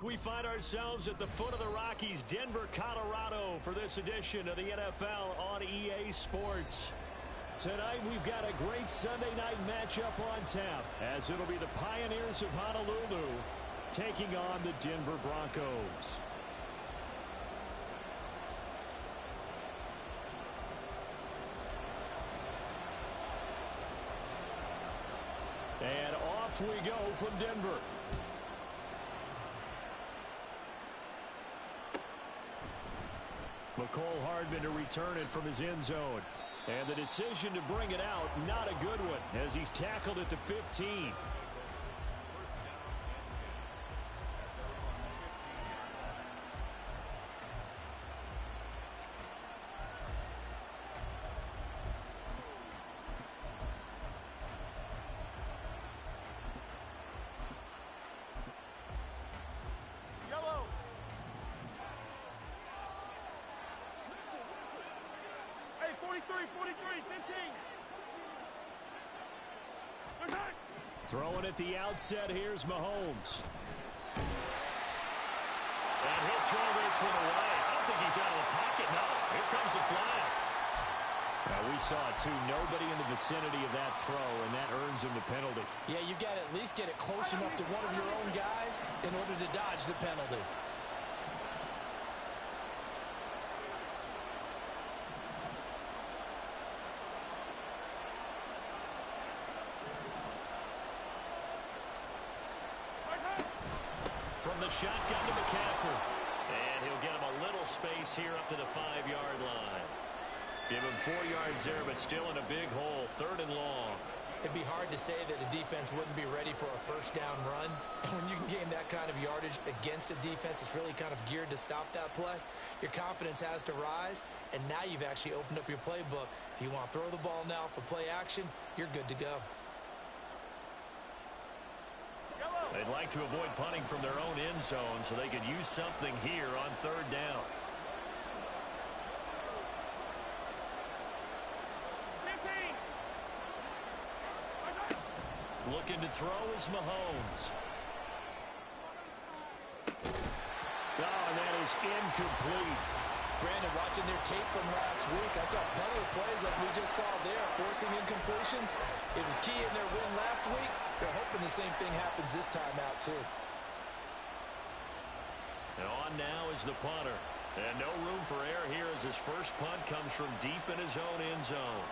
We find ourselves at the foot of the Rockies, Denver, Colorado, for this edition of the NFL on EA Sports. Tonight, we've got a great Sunday night matchup on tap, as it'll be the Pioneers of Honolulu taking on the Denver Broncos. And off we go from Denver. Mecole Hardman to return it from his end zone. And the decision to bring it out, not a good one, as he's tackled at the 15. Yellow. Hey, 43, 15. Throwing at the outset, here's Mahomes. And he'll throw this one away. I don't think he's out of the pocket. No, here comes the flag. Now, we saw it, too. Nobody in the vicinity of that throw, and that earns him the penalty. Yeah, you've got to at least get it close enough to one of your own guys in order to dodge the penalty. From the shotgun to McCaffrey. And he'll get him a little space here up to the 5-yard line. Give him 4 yards there, but still in a big hole, 3rd and long. It'd be hard to say that a defense wouldn't be ready for a first down run. When you can gain that kind of yardage against a defense that's really kind of geared to stop that play, your confidence has to rise, and now you've actually opened up your playbook. If you want to throw the ball now for play action, you're good to go. They'd like to avoid punting from their own end zone so they could use something here on 3rd down. 15. Looking to throw is Mahomes. Oh, and that is incomplete. Brandon, watching their tape from last week, I saw plenty of plays like we just saw there, forcing incompletions. It was key in their win last week. They're hoping the same thing happens this time out, too. And on now is the punter. And no room for error here as his first punt comes from deep in his own end zone.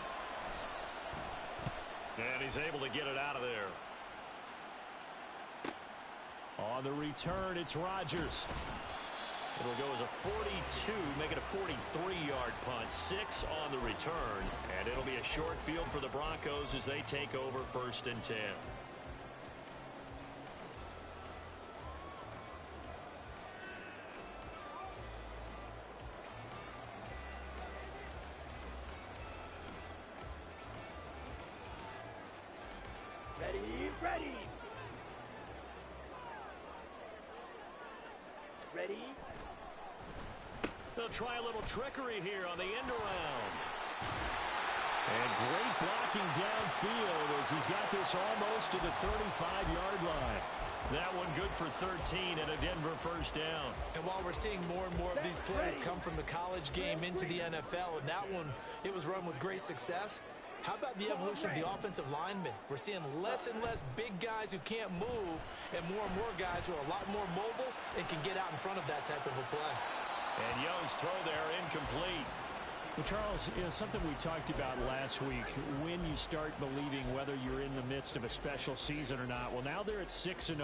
And he's able to get it out of there. On the return, it's Rodgers. It'll go as a 42, make it a 43-yard punt, 6 on the return. And it'll be a short field for the Broncos as they take over 1st and 10. Ready. They'll try a little trickery here on the end around. And great blocking downfield as he's got this almost to the 35-yard line. That one good for 13 and a Denver first down. And while we're seeing more and more of these plays come from the college game into the NFL, and that one, it was run with great success, how about the evolution of the offensive linemen? We're seeing less and less big guys who can't move and more guys who are a lot more mobile and can get out in front of that type of a play. And Young's throw there incomplete. Well, Charles, something we talked about last week, when you start believing whether you're in the midst of a special season or not. Well, now they're at 6-0.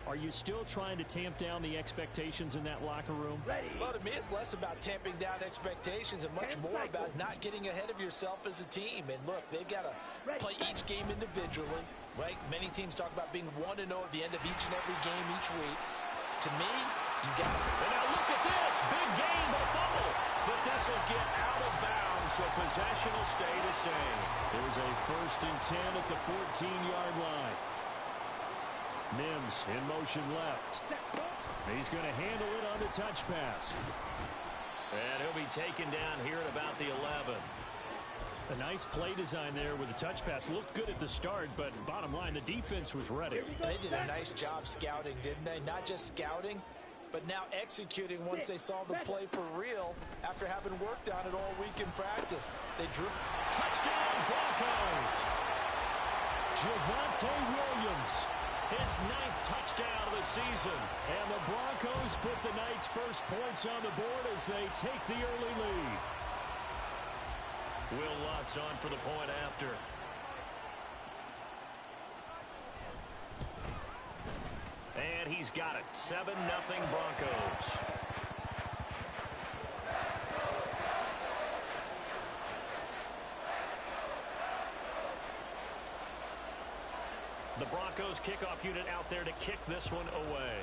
Are you still trying to tamp down the expectations in that locker room? Well, to me, it's less about tamping down expectations and much more about not getting ahead of yourself as a team. And look, they've got to play each game individually, right? Many teams talk about being 1-0 at the end of each and every game each week. To me, you got to. And now look at this. Big gain, but a fumble. But this will get out of bounds, so possession will stay the same. There's a 1st and 10 at the 14-yard line. Mims in motion left. He's going to handle it on the touch pass. And he'll be taken down here at about the 11. A nice play design there with the touch pass. Looked good at the start, but bottom line, the defense was ready. They did a nice job scouting, didn't they? Not just scouting, but now executing once they saw the play for real after having worked on it all week in practice. They drew. Touchdown, Broncos! Javonte Williams, his 9th touchdown of the season. And the Broncos put the Knights' first points on the board as they take the early lead. Will Lutz on for the point after. And he's got it. 7-0 Broncos. The Broncos kickoff unit out there to kick this one away.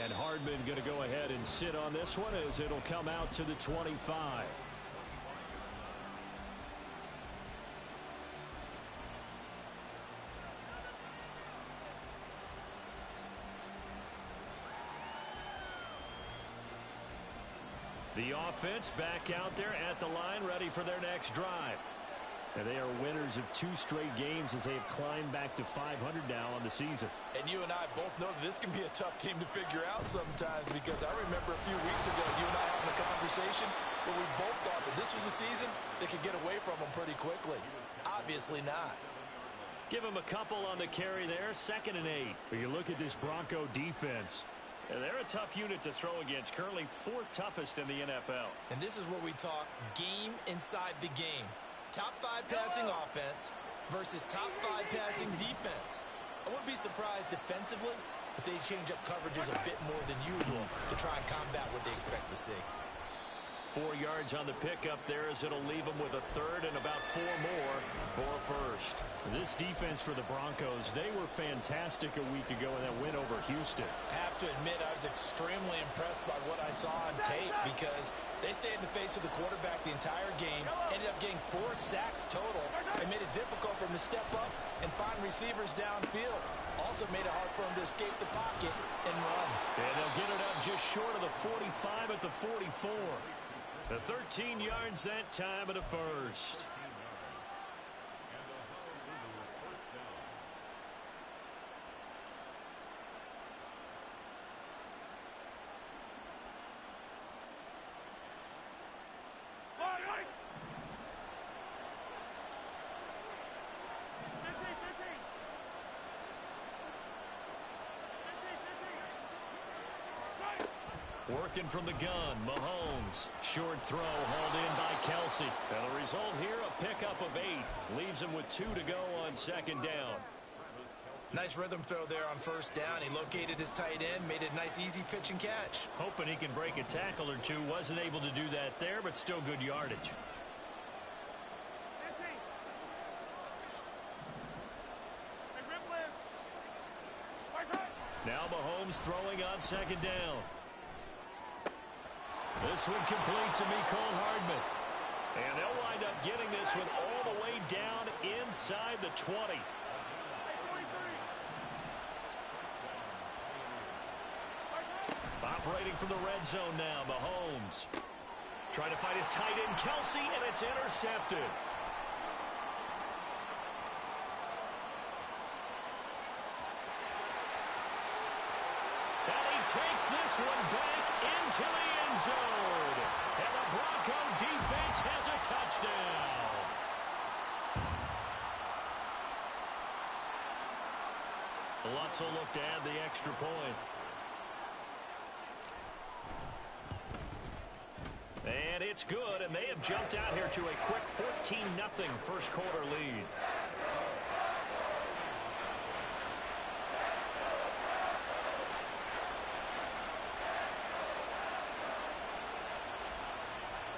And Hardman going to go ahead and sit on this one as it'll come out to the 25. The offense back out there at the line, ready for their next drive. And they are winners of 2 straight games as they have climbed back to 500 now on the season. And you and I both know that this can be a tough team to figure out sometimes, because I remember a few weeks ago you and I having a conversation where we both thought that this was a season that could get away from them pretty quickly. Obviously not. Give him a couple on the carry there, 2nd and 8. But you look at this Bronco defense. And they're a tough unit to throw against, currently 4th toughest in the NFL. And this is where we talk game inside the game. Top 5 passing offense versus top 5 passing defense. I wouldn't be surprised defensively if they change up coverages a bit more than usual to try and combat what they expect to see. 4 yards on the pickup there as it'll leave them with a 3rd and about 4 more for a first. This defense for the Broncos, they were fantastic a week ago in that win over Houston. I have to admit, I was extremely impressed by what I saw on tape, because they stayed in the face of the quarterback the entire game, ended up getting 4 sacks total, and made it difficult for him to step up and find receivers downfield. Also made it hard for him to escape the pocket and run. And they'll get it up just short of the 45 at the 44. The 13 yards that time of the first. Working from the gun, Mahomes. Short throw hauled in by Kelsey. And the result here, a pickup of 8. Leaves him with 2 to go on 2nd down. Nice rhythm throw there on 1st down. He located his tight end, made it a nice easy pitch and catch. Hoping he can break a tackle or 2. Wasn't able to do that there, but still good yardage. Now Mahomes throwing on 2nd down. This one complete to Mecole Hardman. And they'll wind up getting this one all the way down inside the 20. Operating from the red zone now, Mahomes. Trying to find his tight end, Kelsey, and it's intercepted. And he takes this one back into the end zone. And the Bronco defense has a touchdown. Lutz will look to add the extra point. And it's good, and they have jumped out here to a quick 14-0 first quarter lead.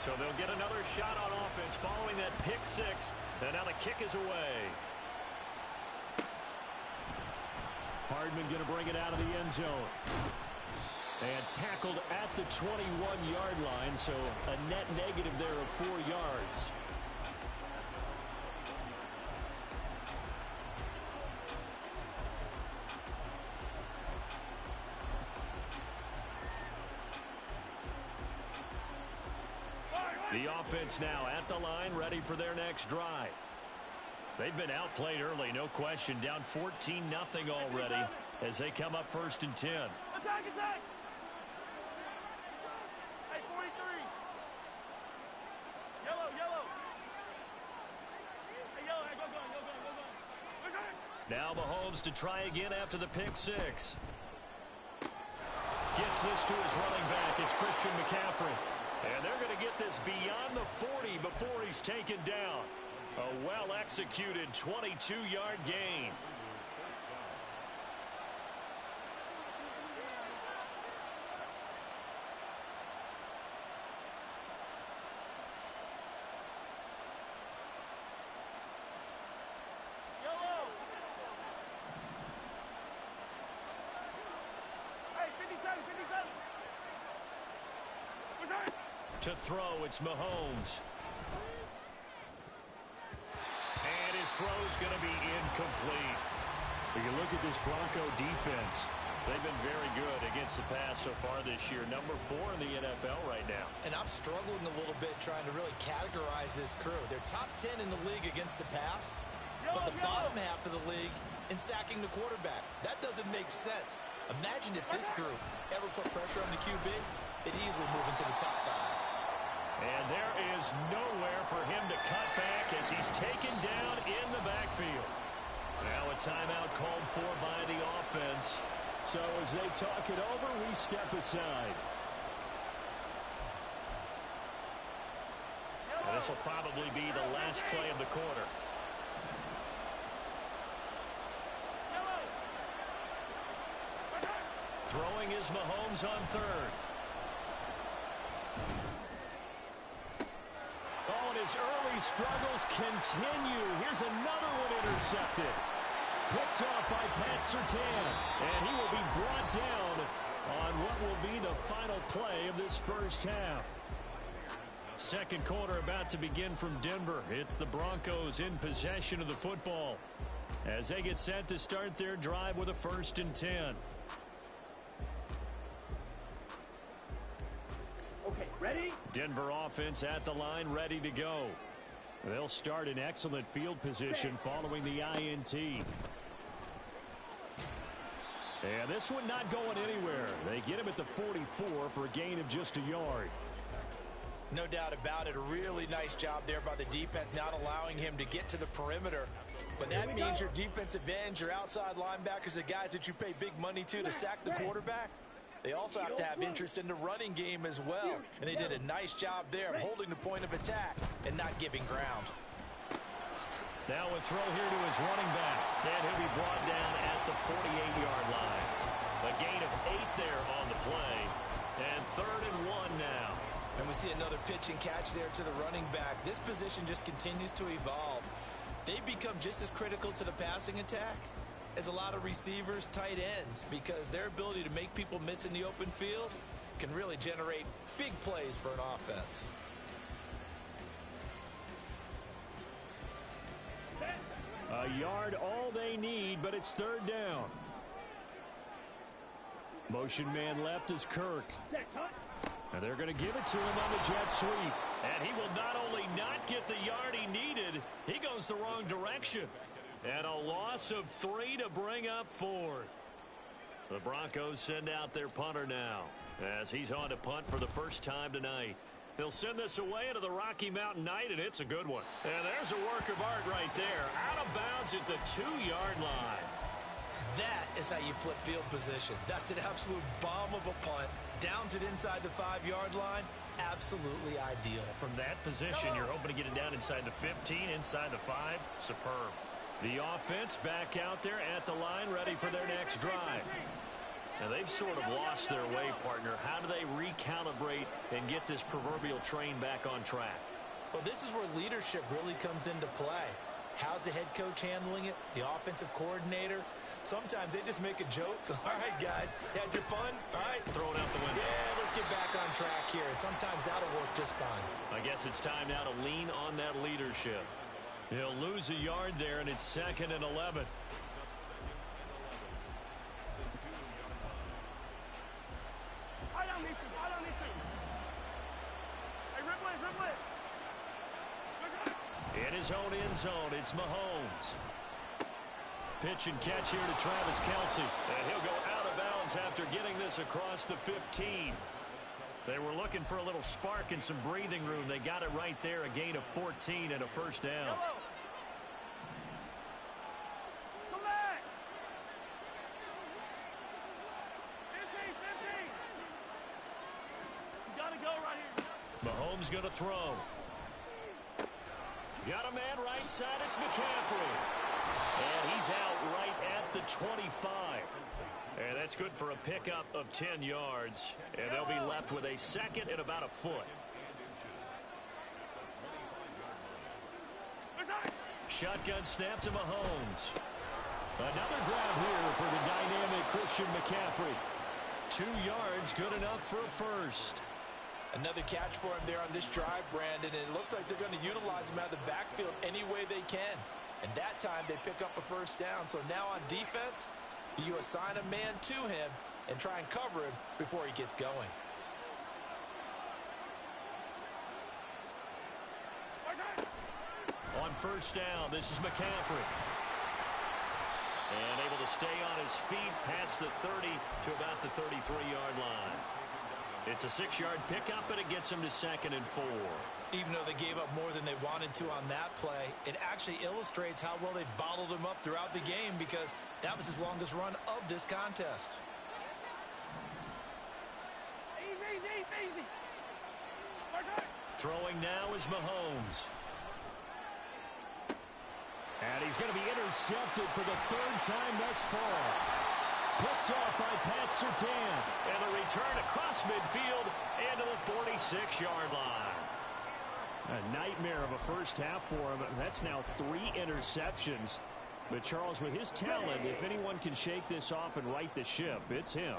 So they'll get another shot on offense following that pick 6. And now the kick is away. Hardman going to bring it out of the end zone. And tackled at the 21-yard line, so a net negative there of 4 yards. The offense now at the line, ready for their next drive. They've been outplayed early, no question. Down 14-0 already as they come up 1st and 10. Attack, attack! Hey, 43. Yellow, yellow. Hey, yellow, hey, go gun, go gun, go gun. Go gun. Now Mahomes to try again after the pick six. Gets this to his running back. It's Christian McCaffrey. And they're going to get this beyond the 40 before he's taken down. A well-executed 22-yard gain. Yellow. Hey, 57, 57. What's that? To throw, it's Mahomes. And his throw's going to be incomplete. When you look at this Bronco defense, they've been very good against the pass so far this year. Number 4 in the NFL right now. And I'm struggling a little bit trying to really categorize this crew. They're top 10 in the league against the pass, but the bottom half of the league in sacking the quarterback. That doesn't make sense. Imagine if this group ever put pressure on the QB, it'd easily move into the top 5. And there is nowhere for him to cut back as he's taken down in the backfield. Now a timeout called for by the offense. So as they talk it over, we step aside. And this will probably be the last play of the quarter. Throwing is Mahomes on 3rd. Oh, and his early struggles continue. Here's another one intercepted. Picked off by Pat Surtain. And he will be brought down on what will be the final play of this first half. Second quarter about to begin from Denver. It's the Broncos in possession of the football as they get set to start their drive with a 1st and 10. Okay, ready? Denver offense at the line, ready to go. They'll start in excellent field position following the INT. And this one not going anywhere. They get him at the 44 for a gain of just a yard. No doubt about it. A really nice job there by the defense, not allowing him to get to the perimeter. But that means your defensive ends, your outside linebackers, the guys that you pay big money to sack the quarterback, they also have to have interest in the running game as well. And they did a nice job there of holding the point of attack and not giving ground. Now a throw here to his running back. And he'll be brought down at the 48-yard line. A gain of 8 there on the play. And 3rd and 1 now. And we see another pitch and catch there to the running back. This position just continues to evolve. They become just as critical to the passing attack as a lot of receivers, tight ends, because their ability to make people miss in the open field can really generate big plays for an offense. A yard all they need, but it's 3rd down. Motion man left is Kirk. And they're going to give it to him on the jet sweep. And he will not only not get the yard he needed, he goes the wrong direction. And a loss of 3 to bring up 4th. The Broncos send out their punter now as he's on to punt for the first time tonight. They'll send this away into the Rocky Mountain Night, and it's a good one. And there's a work of art right there. Out of bounds at the 2-yard line. That is how you flip field position. That's an absolute bomb of a punt. Downs it inside the 5-yard line. Absolutely ideal. From that position, you're hoping to get it down inside the 15, inside the 5. Superb. The offense back out there at the line, ready for their next drive. Now, they've sort of lost their way, partner. How do they recalibrate and get this proverbial train back on track? Well, this is where leadership really comes into play. How's the head coach handling it? The offensive coordinator? Sometimes they just make a joke. All right, guys, had your fun? All right. Throw it out the window. Yeah, let's get back on track here. And sometimes that'll work just fine. I guess it's time now to lean on that leadership. He'll lose a yard there, and it's 2nd and 11. I don't need to. I don't need to. Hey, Ripley, Ripley. It his own end zone. It's Mahomes. Pitch and catch here to Travis Kelce. And he'll go out of bounds after getting this across the 15. They were looking for a little spark and some breathing room. They got it right there, a gain of 14 and a first down. Come back. 15, 15. You got to go right here. Mahomes going to throw. Got a man right side. It's McCaffrey. And he's out right at the 25. And that's good for a pickup of 10 yards. And they'll be left with a second and about a foot. Shotgun snap to Mahomes. Another grab here for the dynamic Christian McCaffrey. 2 yards, good enough for a first. Another catch for him there on this drive, Brandon, and it looks like they're going to utilize him out of the backfield any way they can. And that time they pick up a first down. So now on defense, you assign a man to him and try and cover him before he gets going. On first down, this is McCaffrey. And able to stay on his feet past the 30 to about the 33-yard line. It's a 6-yard pickup, and it gets him to 2nd and 4. Even though they gave up more than they wanted to on that play, it actually illustrates how well they bottled him up throughout the game because that was his longest run of this contest. Easy. Throwing now is Mahomes. And he's going to be intercepted for the 3rd time thus far. Picked off by Pat Surtain. And the return across midfield into the 46-yard line. A nightmare of a first half for him. That's now 3 interceptions. But Charles, with his talent, if anyone can shake this off and right the ship, it's him.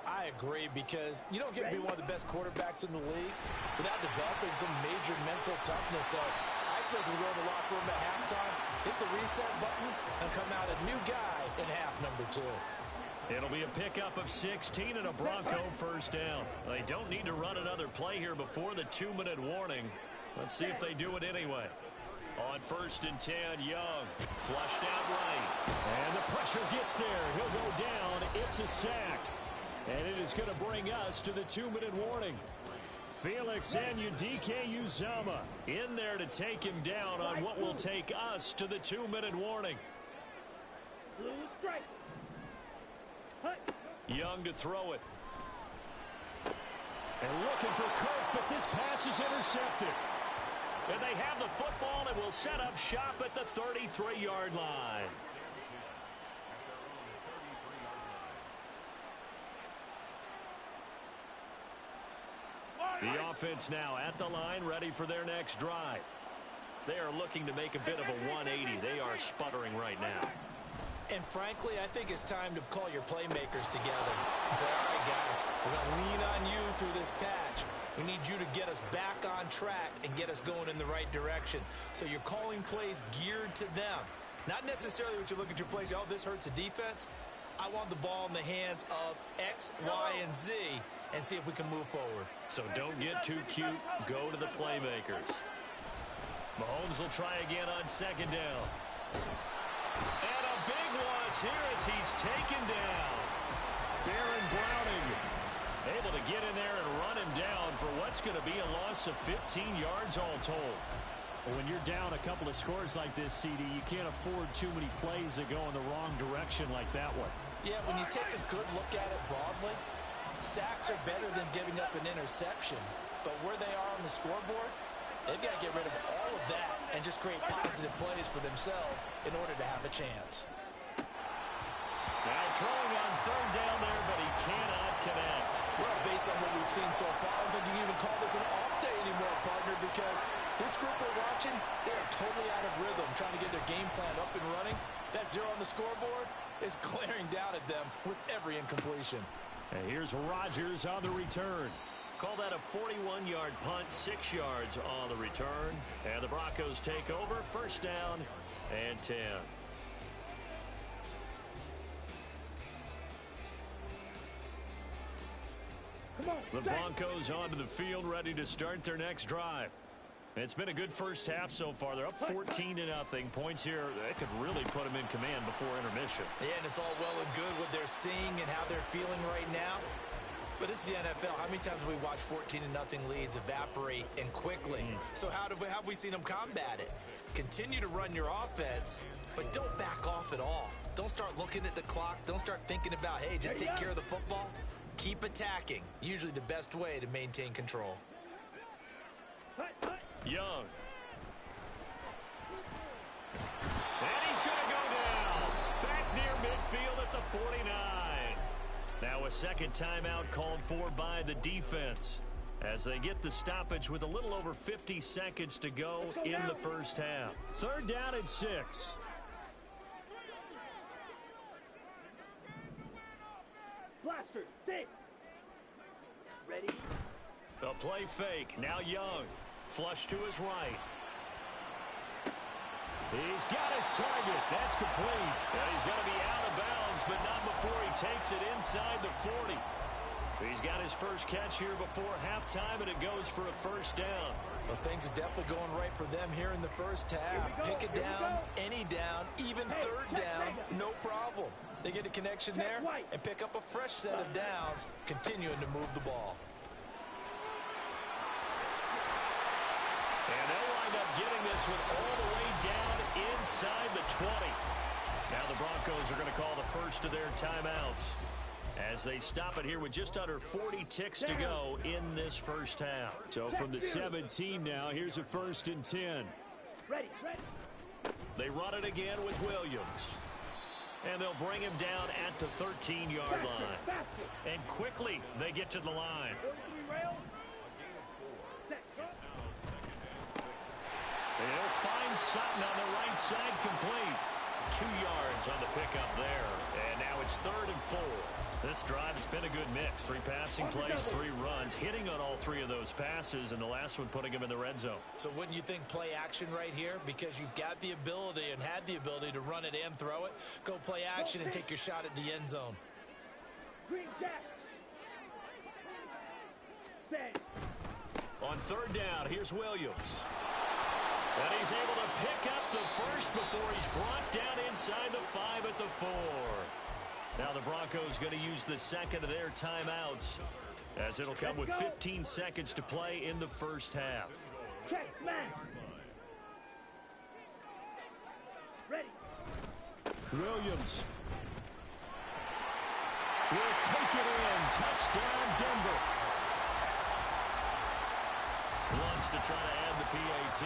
I agree, because you don't get to be one of the best quarterbacks in the league without developing some major mental toughness. So I expect him to go in the locker room at halftime, hit the reset button, and come out a new guy in half number 2. It'll be a pickup of 16 and a Bronco first down. They don't need to run another play here before the 2-minute warning. Let's see if they do it anyway. On 1st and 10, Young flushed out right. And the pressure gets there. He'll go down. It's a sack. And it is going to bring us to the 2-minute warning. Felix Anudike-Uzomah in there to take him down on what will take us to the 2-minute warning. Young to throw it. And looking for Kirk, but this pass is intercepted. And they have the football and will set up shop at the 33-yard line. The offense now at the line, ready for their next drive. They are looking to make a bit of a 180. They are sputtering right now. And frankly, I think it's time to call your playmakers together and say, all right, guys, we're going to lean on you through this patch. We need you to get us back on track and get us going in the right direction. So you're calling plays geared to them. Not necessarily what you look at your plays, oh, this hurts the defense. I want the ball in the hands of X, Y, and Z and see if we can move forward. So don't get too cute. Go to the playmakers. Mahomes will try again on 2nd down. And a big loss here as he's taken down. Baron Browning able to get in there and run him down for what's going to be a loss of 15 yards all told. When you're down a couple of scores like this, CD, you can't afford too many plays that go in the wrong direction like that one. Yeah, when you take a good look at it broadly, sacks are better than giving up an interception. But where they are on the scoreboard, they've got to get rid of all of that and just create positive plays for themselves in order to have a chance. Now throwing on 3rd down there, but he cannot connect. Well, based on what we've seen so far, I don't think you can even call this an off day anymore, partner, because this group we're watching, they are totally out of rhythm, trying to get their game plan up and running. That 0 on the scoreboard is glaring down at them with every incompletion. And here's Rodgers on the return. Call that a 41-yard punt, 6 yards on the return. And the Broncos take over, 1st down and 10. The Broncos onto the field, ready to start their next drive. It's been a good first half so far. They're up 14-0. Points here, that could really put them in command before intermission. Yeah, and it's all well and good what they're seeing and how they're feeling right now. But this is the NFL. How many times have we watched 14-0 leads evaporate and quickly? So how have we seen them combat it? Continue to run your offense, but don't back off at all. Don't start looking at the clock. Don't start thinking about, hey, just take care of the football. Keep attacking. Usually the best way to maintain control. Young. And he's going to go down. Back near midfield at the 49. Now a second timeout called for by the defense as they get the stoppage with a little over 50 seconds to go in the first half. 3rd down and 6. Blaster, 6. Ready? A play fake. Now Young. Flush to his right. He's got his target. That's complete. And he's going to be out of bounds, but not before he takes it inside the 40. He's got his first catch here before halftime, and it goes for a first down. Well, things are definitely going right for them here in the first half. Pick it down, any down, even 3rd down, no problem. They get a connection there and pick up a fresh set of downs, continuing to move the ball. And they'll wind up getting this one all the way down inside the 20. Now the Broncos are going to call the first of their timeouts as they stop it here with just under 40 ticks to go in this first half. So from the 17 now, here's a 1st and 10. Ready. They run it again with Williams. And they'll bring him down at the 13-yard line. And quickly they get to the line. They'll find Sutton on the right side complete. 2 yards on the pickup there. And now it's 3rd and 4. This drive, it's been a good mix. 3 passing plays, 3 runs, hitting on all 3 of those passes, and the last one putting him in the red zone. So wouldn't you think play action right here? Because you've got the ability and had the ability to run it and throw it. Go play action and take your shot at the end zone. Green jack. Set. On 3rd down, here's Williams. And he's able to pick up the first before he's brought down inside the 5 at the 4. Now the Broncos going to use the second of their timeouts as it'll come with 15 seconds to play in the first half. Check, smash. Ready. Williams will take it in. Touchdown, Denver. Wants to try to add the PAT.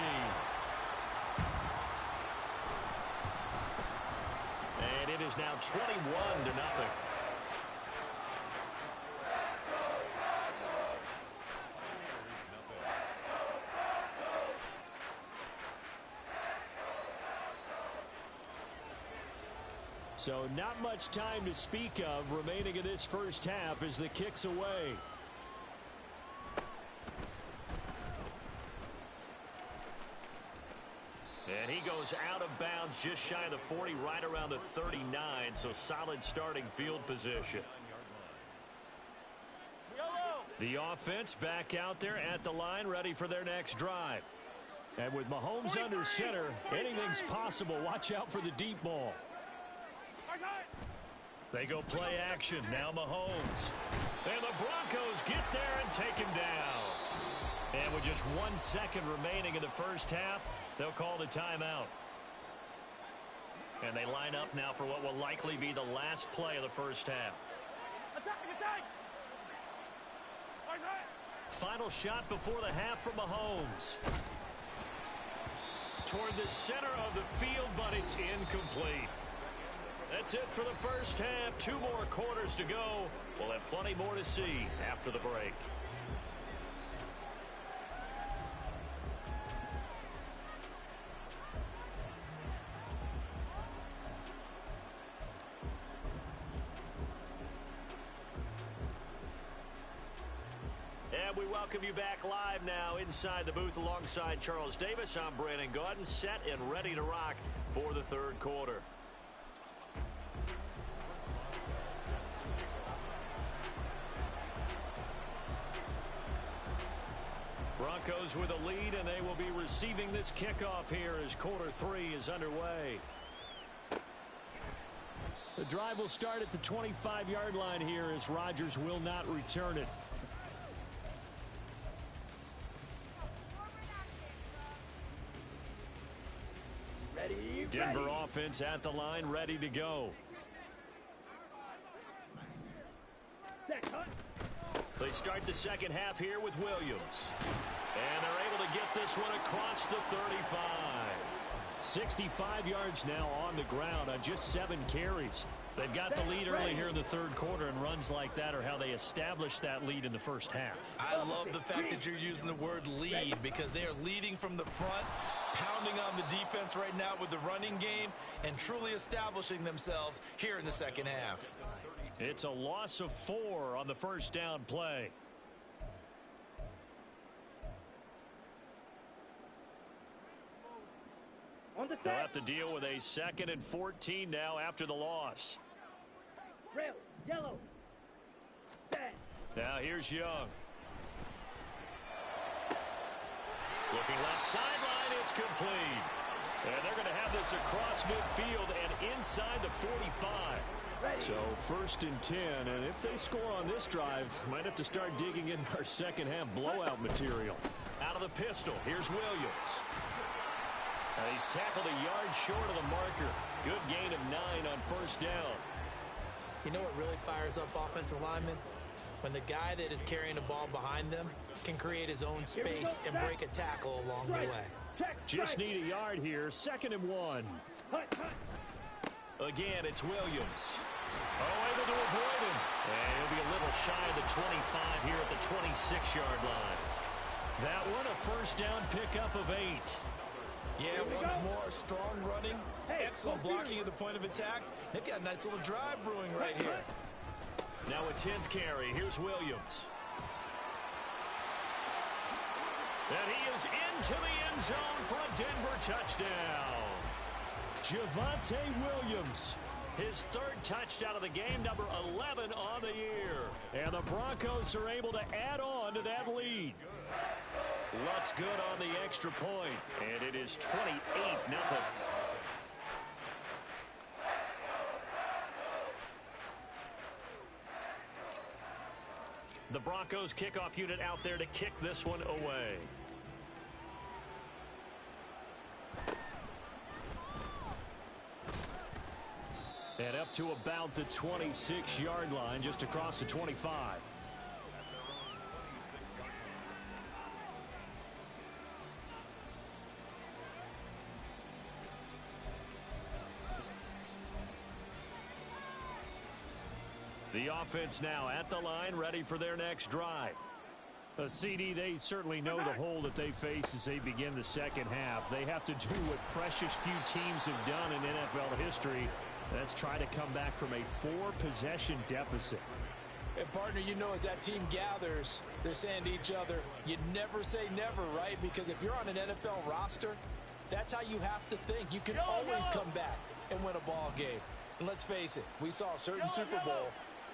And it is now 21-0. So not much time to speak of remaining in this first half as the kick's away. And he goes out of bounds just shy of the 40, right around the 39. So solid starting field position. The offense back out there at the line, ready for their next drive. And with Mahomes under center, anything's possible. Watch out for the deep ball. They go play action. Now Mahomes. And the Broncos get there and take him down. And with just 1 second remaining in the first half, they'll call the timeout. And they line up now for what will likely be the last play of the first half. Attack! Final shot before the half from Mahomes. Toward the center of the field, but it's incomplete. That's it for the first half. 2 more quarters to go. We'll have plenty more to see after the break. And we welcome you back live now inside the booth alongside Charles Davis. I'm Brandon Gaudin, set and ready to rock for the third quarter. Broncos with a lead, and they will be receiving this kickoff here as quarter 3 is underway. The drive will start at the 25-yard line here as Rodgers will not return it. Ready, Denver ready. offense at the line, ready to go. Set, hunt. They start the second half here with Williams. And they're able to get this one across the 35. 65 yards now on the ground on just 7 carries. They've got the lead early here in the third quarter, and runs like that are how they establish that lead in the first half. I love the fact that you're using the word lead because they are leading from the front, pounding on the defense right now with the running game, and truly establishing themselves here in the second half. It's a loss of 4 on the first down play. On the They'll set. have to deal with a 2nd and 14 now after the loss. Rail, yellow. Set. Now here's Young. Looking left sideline, it's complete. And they're going to have this across midfield and inside the 45. Ready. So 1st and 10, and if they score on this drive, might have to start digging in our second half blowout material. Out of the pistol, here's Williams. He's tackled a yard short of the marker. Good gain of 9 on first down. You know what really fires up offensive linemen? When the guy that is carrying the ball behind them can create his own space and break a tackle along the way. Check. Just strike. need a yard here. 2nd and 1. Hunt, hunt. Again, it's Williams. Able to avoid him. And he'll be a little shy of the 25 here at the 26-yard line. That one a first down pickup of 8. Yeah, once more, strong running, excellent blocking at the point of attack. They've got a nice little drive brewing right here. Now a 10th carry. Here's Williams. And he is into the end zone for a Denver touchdown. Javonte Williams. His 3rd touchdown of the game, number 11 on the year. And the Broncos are able to add on to that lead. Lutz good on the extra point, and it is 28-0. The Broncos kickoff unit out there to kick this one away. And up to about the 26-yard line, just across the 25. The offense now at the line, ready for their next drive. CD, they certainly know the hole that they face as they begin the second half. They have to do what precious few teams have done in NFL history. That's try to come back from a 4-possession deficit. And partner, you know, as that team gathers, they're saying to each other, you never say never, right? Because if you're on an NFL roster, that's how you have to think. You can always come back and win a ball game. And let's face it, we saw a certain Super Bowl,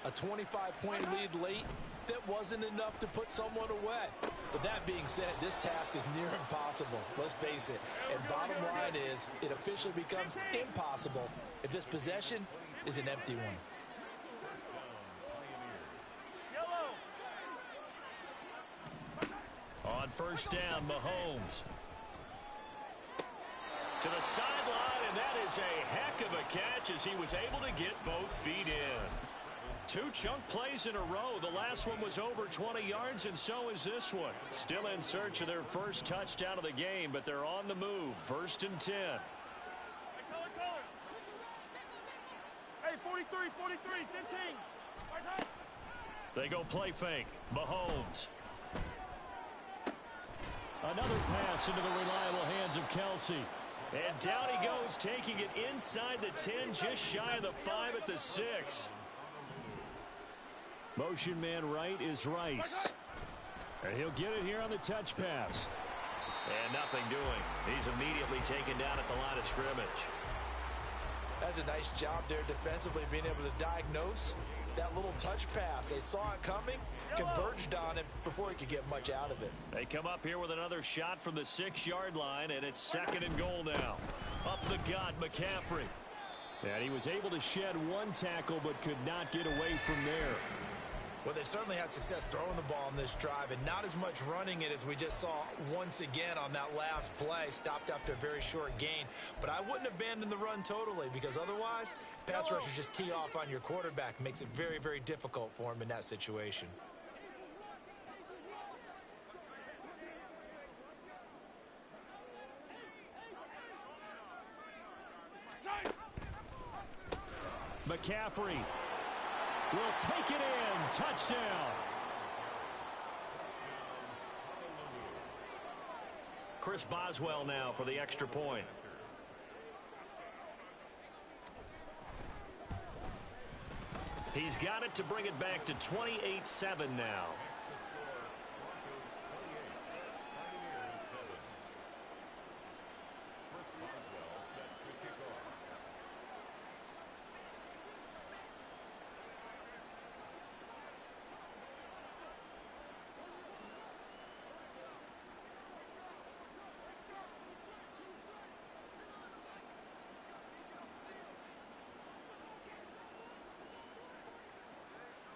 a 25-point lead late, that wasn't enough to put someone away. But that being said, this task is near impossible. Let's face it. And bottom line is, it officially becomes impossible if this possession is an empty one. On first down, Mahomes. To the sideline, and that is a heck of a catch as he was able to get both feet in. 2 chunk plays in a row. The last one was over 20 yards, and so is this one. Still in search of their first touchdown of the game, but they're on the move. 1st and 10. Hey, 43, 15. They go play fake. Mahomes. Another pass into the reliable hands of Kelsey. And down he goes, taking it inside the 10, just shy of the 5 at the 6. Motion man right is Rice. And he'll get it here on the touch pass. And nothing doing. He's immediately taken down at the line of scrimmage. That's a nice job there defensively, being able to diagnose That little touch pass, they saw it coming, converged on it before he could get much out of it. They come up here with another shot from the 6-yard line, and it's 2nd and goal now. Up the gut, McCaffrey. And he was able to shed one tackle but could not get away from there. Well, they certainly had success throwing the ball on this drive, and not as much running it as we just saw once again on that last play. Stopped after a very short gain. But I wouldn't abandon the run totally, because otherwise, pass rushers just tee off on your quarterback. Makes it very, very difficult for him in that situation. McCaffrey will take it in. Touchdown. Chris Boswell now for the extra point. He's got it to bring it back to 28-7 now.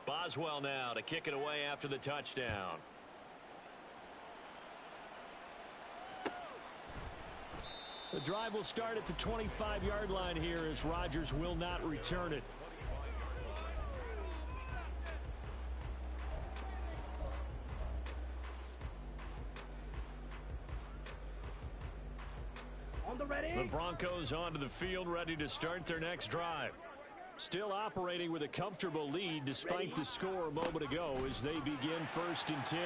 Boswell now to kick it away after the touchdown. The drive will start at the 25-yard line here as Rodgers will not return it. On the ready. The Broncos onto the field, ready to start their next drive. Still operating with a comfortable lead despite the score a moment ago as they begin 1st and 10.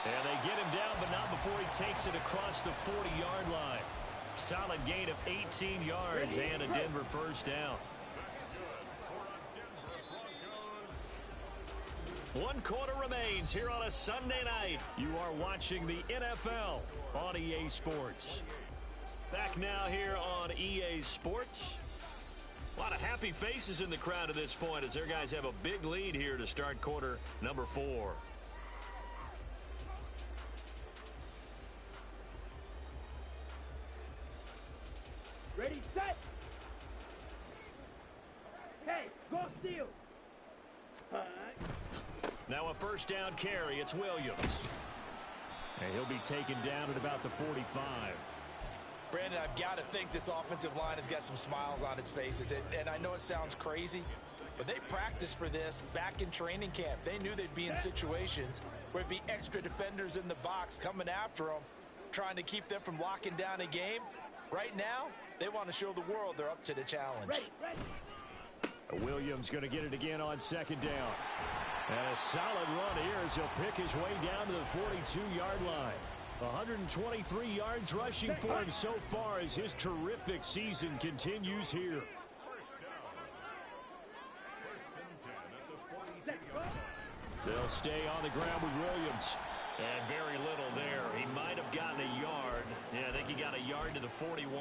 And they get him down, but not before he takes it across the 40-yard line. Solid gain of 18 yards and a Denver first down. 1 quarter remains here on a Sunday night. You are watching the NFL on EA Sports. Back now here on EA Sports. A lot of happy faces in the crowd at this point as their guys have a big lead here to start quarter number 4. Ready, set. Hey, go steal. Now a first down carry. It's Williams. And he'll be taken down at about the 45. Brandon, I've got to think this offensive line has got some smiles on its faces. And I know it sounds crazy, but they practiced for this back in training camp. They knew they'd be in situations where it'd be extra defenders in the box coming after them, trying to keep them from locking down a game. Right now, they want to show the world they're up to the challenge. Ready. Williams going to get it again on 2nd down. And a solid run here as he'll pick his way down to the 42-yard line. 123 yards rushing for him so far as his terrific season continues here. They'll stay on the ground with Williams. And very little there. He might have gotten a yard. Yeah, I think he got a yard to the 41.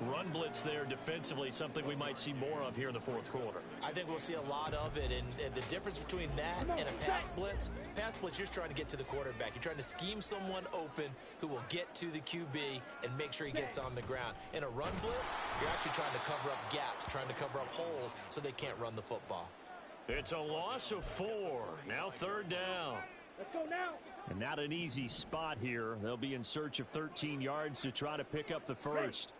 Run blitz there defensively, something we might see more of here in the 4th quarter. I think we'll see a lot of it, and the difference between that and a pass blitz, you're just trying to get to the quarterback. You're trying to scheme someone open who will get to the QB and make sure he gets on the ground. In a run blitz, you're actually trying to cover up gaps, trying to cover up holes so they can't run the football. It's a loss of 4. Now 3rd down. Let's go now. And not an easy spot here. They'll be in search of 13 yards to try to pick up the first.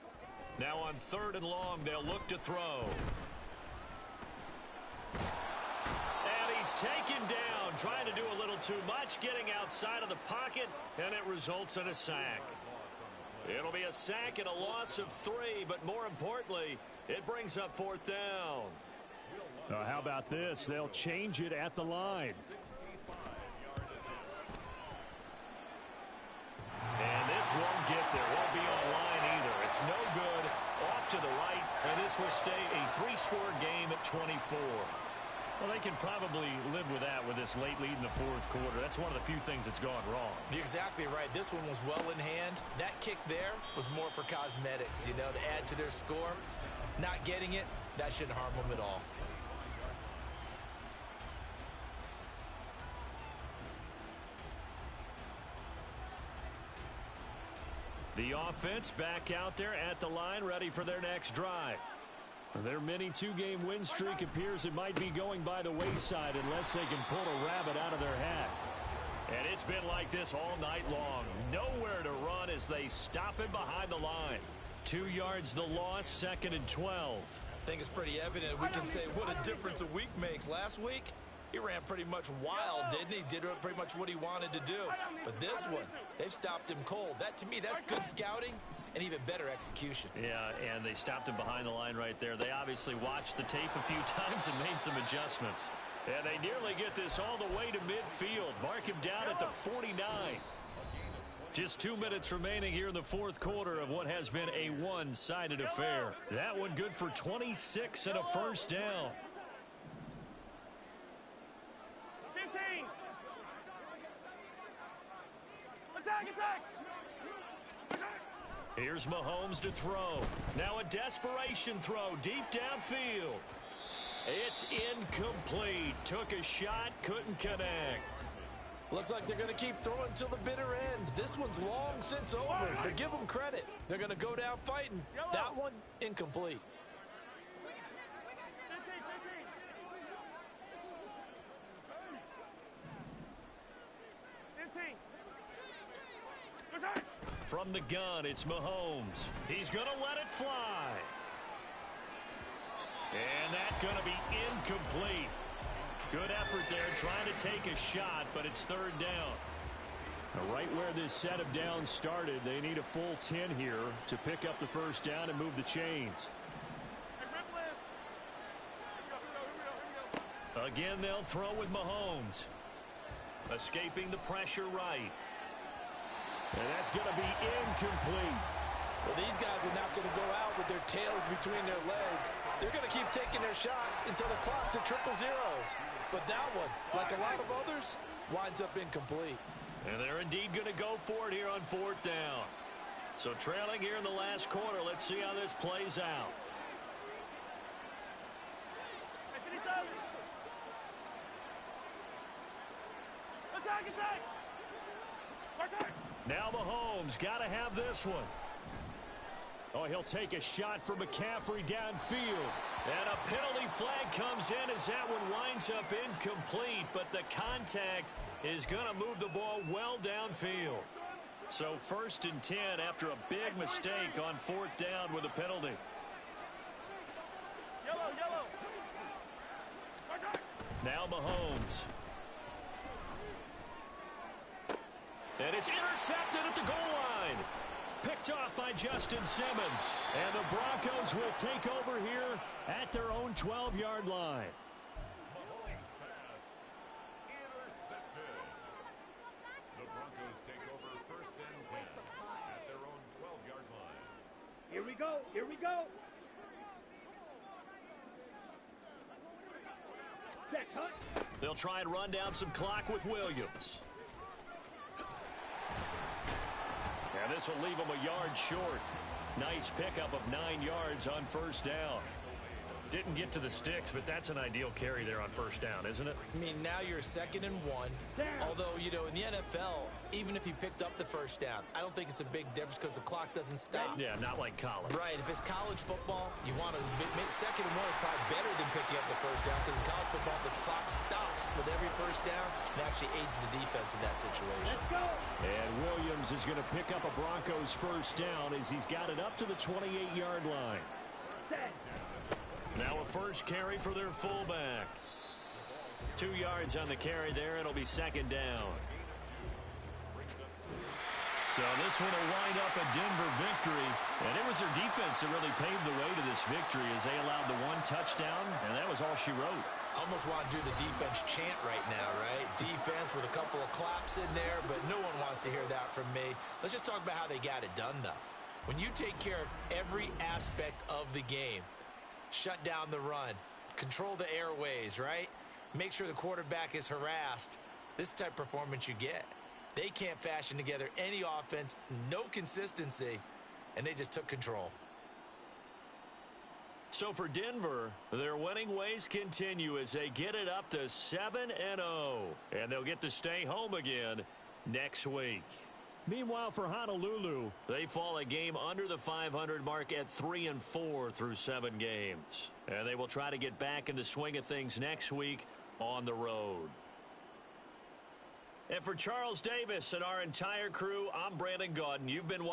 Now on 3rd and long, they'll look to throw. And he's taken down, trying to do a little too much, getting outside of the pocket, and it results in a sack. It'll be a sack and a loss of 3, but more importantly, it brings up 4th down. How about this? They'll change it at the line. And this won't get there. Won't be on line either. It's no good. Off to the right, and this will stay a 3-score game at 24. Well, they can probably live with that with this late lead in the fourth quarter. That's one of the few things that's gone wrong. You're exactly right. This one was well in hand. That kick there was more for cosmetics, you know, to add to their score. Not getting it, that shouldn't harm them at all. The offense back out there at the line, ready for their next drive. Their mini two-game win streak appears it might be going by the wayside unless they can pull a rabbit out of their hat. And it's been like this all night long. Nowhere to run as they stop it behind the line. 2 yards the loss, 2nd and 12. I think it's pretty evident we can say what a difference a week makes. Last week, he ran pretty much wild, didn't he? Did pretty much what he wanted to do. But this one, they've stopped him cold. That, to me, that's good scouting and even better execution. Yeah, and they stopped him behind the line right there. They obviously watched the tape a few times and made some adjustments. And they nearly get this all the way to midfield. Mark him down at the 49. Just 2 minutes remaining here in the fourth quarter of what has been a one-sided affair. That one good for 26 and a first down. 15. Attack. Here's Mahomes to throw. Now a desperation throw deep downfield. It's incomplete. Took a shot, couldn't connect. Looks like they're going to keep throwing till the bitter end. This one's long since over, but give them credit. They're going to go down fighting. That one, incomplete. 15. From the gun, it's Mahomes. He's going to let it fly. And that's going to be incomplete. Good effort there trying to take a shot, but it's third down. Right where this set of downs started, they need a full 10 here to pick up the first down and move the chains. Again, they'll throw with Mahomes. Escaping the pressure right. And that's going to be incomplete. Well, these guys are not going to go out with their tails between their legs. They're going to keep taking their shots until the clock's at triple zeros. But that one, like a lot of others, winds up incomplete. And they're indeed going to go for it here on fourth down. So trailing here in the last quarter, let's see how this plays out. Attack. Now Mahomes got to have this one. Oh, he'll take a shot for McCaffrey downfield. And a penalty flag comes in as that one winds up incomplete, but the contact is going to move the ball well downfield. So 1st and 10 after a big mistake on fourth down with a penalty. Yellow. Now Mahomes. And it's intercepted at the goal line. Picked off by Justin Simmons. And the Broncos will take over here at their own 12-yard line. Mahomes pass intercepted. The Broncos take over 1st and 10 at their own 12-yard line. Here we go. Set, cut. They'll try and run down some clock with Williams. And this will leave them a yard short. Nice pickup of 9 yards on first down. Didn't get to the sticks, but that's an ideal carry there on first down, isn't it? I mean, now you're 2nd and 1. Although, you know, in the NFL, even if you picked up the first down, I don't think it's a big difference because the clock doesn't stop. Yeah, not like college. Right. If it's college football, you want to make 2nd and 1 is probably better than picking up the first down because in college football, the clock stops with every first down and actually aids the defense in that situation. Let's go. And Williams is going to pick up a Broncos first down as he's got it up to the 28-yard line. Set. Now a first carry for their fullback. 2 yards on the carry there. It'll be 2nd down. So this one will wind up a Denver victory. And it was their defense that really paved the way to this victory as they allowed the 1 touchdown, and that was all she wrote. Almost want to do the defense chant right now, right? Defense with a couple of claps in there, but no one wants to hear that from me. Let's just talk about how they got it done, though. When you take care of every aspect of the game, shut down the run, control the airways, right? make sure the quarterback is harassed. This type of performance you get. They can't fashion together any offense, no consistency, and they just took control. So for Denver, their winning ways continue as they get it up to 7-0. And they'll get to stay home again next week. Meanwhile, for Honolulu, they fall a game under the 500 mark at 3-4 through 7 games. And they will try to get back in the swing of things next week on the road. And for Charles Davis and our entire crew, I'm Brandon Gaudin. You've been watching.